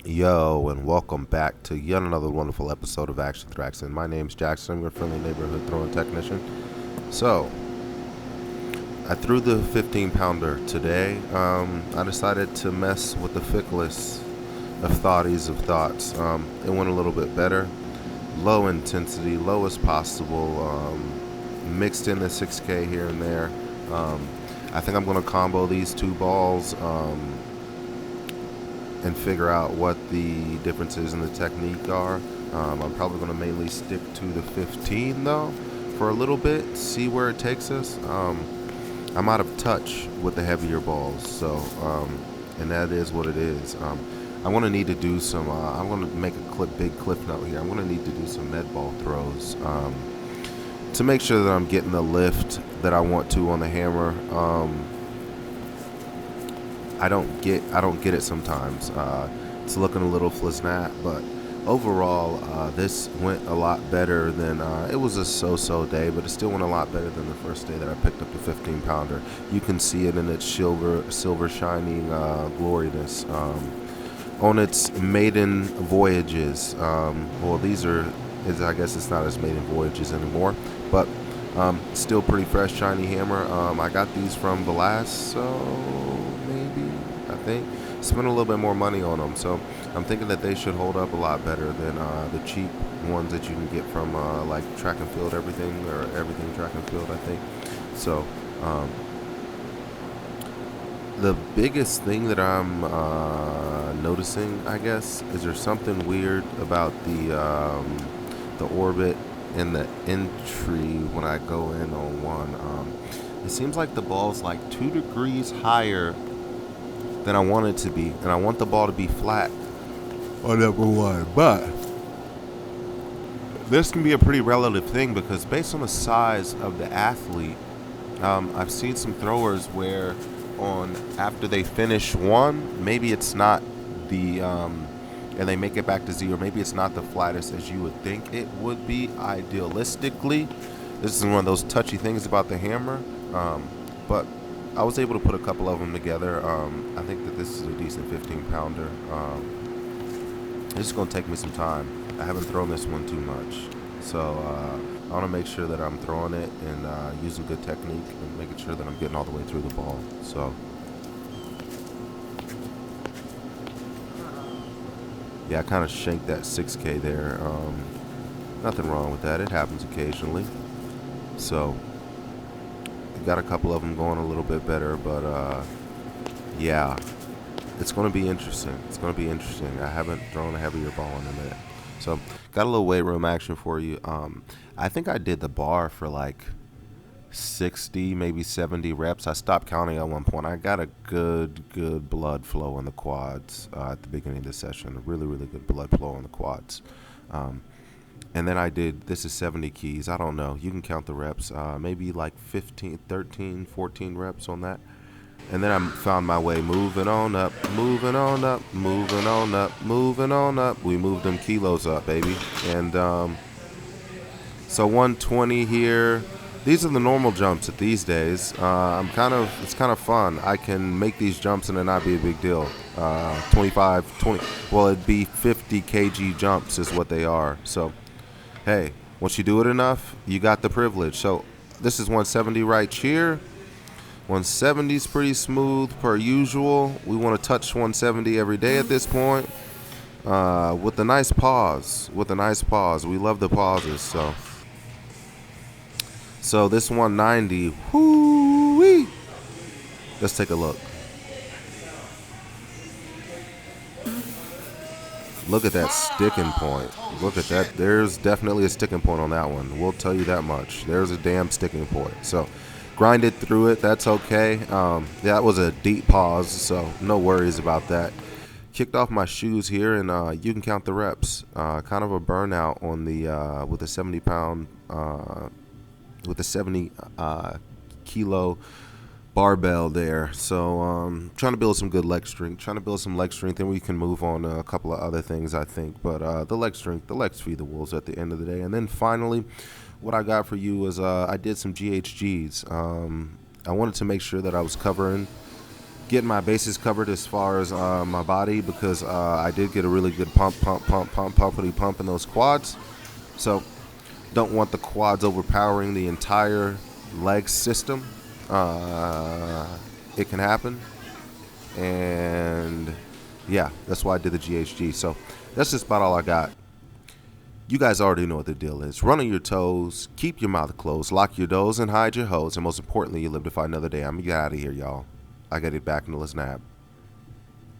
Yo, and welcome back to yet another wonderful episode of Action Thraxin. My name's Jackson. I'm your friendly neighborhood throwing technician. So, I threw the 15 pounder today. I decided to mess with the fickless of thoughties of thoughts. It went a little bit better. Low intensity, low as possible. Mixed in the 6K here and there. I think I'm going to combo these two balls. And figure out what the differences in the technique are. I'm probably going to mainly stick to the 15 though for a little bit, see where it takes us. I'm out of touch with the heavier balls, so and that is what it is. I'm going to need to do some. I'm going to make a big cliff note here. I'm going to need to do some med ball throws to make sure that I'm getting the lift that I want to on the hammer. I don't get it sometimes. It's looking a little fliznat, but overall, this went a lot better than it was a so-so day, but it still went a lot better than the first day that I picked up the 15 pounder. You can see it in its silver shining gloriness on its maiden voyages. Well, I guess it's not its maiden voyages anymore, but still pretty fresh, shiny hammer. I got these from the last I think spent a little bit more money on them, so I'm thinking that they should hold up a lot better than the cheap ones that you can get from like Track and Field Everything or Everything Track and Field, I think. So the biggest thing that I'm noticing, I guess, is there's something weird about the orbit and the entry when I go in on one. It seems like the ball's like 2 degrees higher than I want it to be, and I want the ball to be flat on number one, but this can be a pretty relative thing because based on the size of the athlete, I've seen some throwers where after they finish one, maybe it's not the and they make it back to zero, maybe it's not the flattest as you would think it would be idealistically. This is one of those touchy things about the hammer, but I was able to put a couple of them together. I think that this is a decent 15 pounder. It's just going to take me some time. I haven't thrown this one too much. So I want to make sure that I'm throwing it and using good technique and making sure that I'm getting all the way through the ball. So yeah, I kind of shanked that 6K there. Nothing wrong with that. It happens occasionally. So got a couple of them going a little bit better, but yeah, it's going to be interesting. I haven't thrown a heavier ball in a minute, so got a little weight room action for you. I think I did the bar for like 60, maybe 70 reps. I stopped counting at one point. I got a good blood flow in the quads at the beginning of the session. A really good blood flow in the quads. And then this is 70 keys. I don't know. You can count the reps. Maybe like 15, 13, 14 reps on that. And then I found my way moving on up. We moved them kilos up, baby. And so 120 here. These are the normal jumps at these days. It's kind of fun. I can make these jumps and it not be a big deal. 20. Well, it'd be 50 kg jumps is what they are. So hey, once you do it enough, you got the privilege. So this is 170 right here. 170 is pretty smooth per usual. We want to touch 170 every day at this point. With a nice pause. We love the pauses. So this 190, whoo-wee. Let's take a look. Look at that sticking point. Look at that. There's definitely a sticking point on that one. We'll tell you that much. There's a damn sticking point. So grinded through it. That's okay. That was a deep pause, so no worries about that. Kicked off my shoes here, and you can count the reps. Kind of a burnout on the with the 70 pound with the 70 kilo barbell there. So trying to build some good leg strength, and we can move on to a couple of other things, I think. But the leg strength, the legs feed the wolves at the end of the day. And then finally, what I got for you was I did some GHGs. I wanted to make sure that I was covering getting my bases covered as far as my body, because I did get a really good pumpity pump in those quads. So don't want the quads overpowering the entire leg system. It can happen, and yeah, that's why I did the GHG. So that's just about all I got. You guys already know what the deal is. Run on your toes, keep your mouth closed, lock your doors, and hide your hoes. And most importantly, you live to fight another day. I'm going to get out of here, y'all. I got it back in the snap.